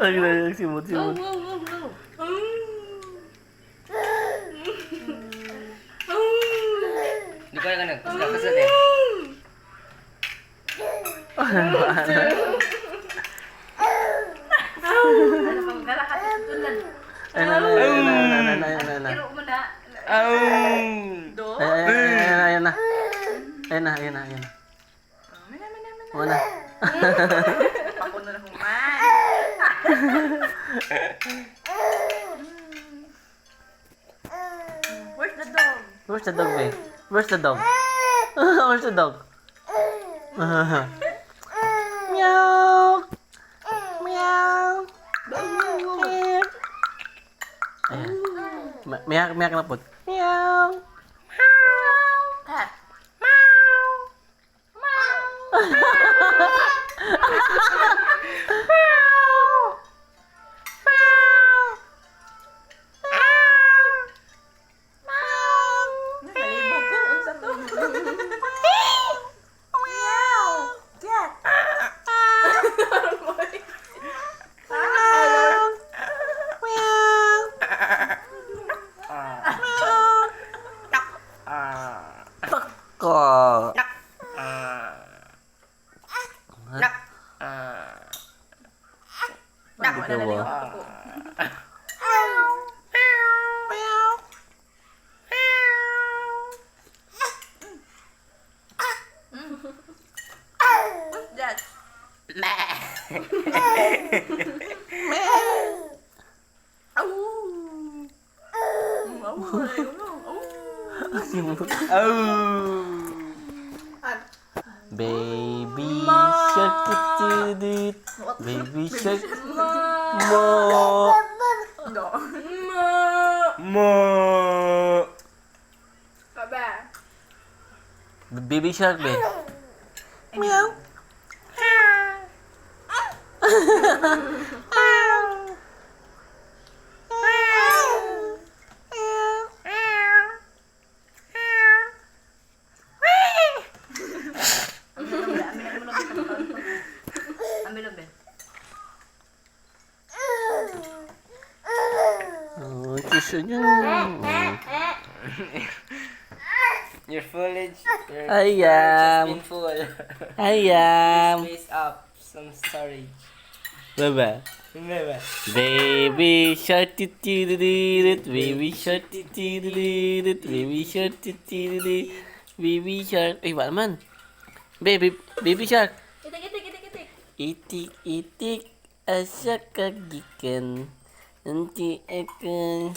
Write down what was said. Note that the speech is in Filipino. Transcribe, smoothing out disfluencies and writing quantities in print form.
Ay, simut-simut. Di ko na kasat eh. Ano bang galak at tulan? Tiro mo na. Do? Ayan na. Wala. Ako na lang human. Where's the dog? Where's the dog, babe? Where's the dog? Where's the dog? Meow. Meow. Ayan. Miyak na po. Meow. Cat. Nalibog ko. Unsa to? Meow. Cat. Ko. Wala na yung ako. What's that? Baby shark doo baby shark mo mo baby shark be meow oh kiss niya Your foliage. Your ayam been full. ayam Space up. Some storage. baba Remember? baby shark baby shark baby shark baby shark eh wala man baby shark itik itik asa kagikan nanti akan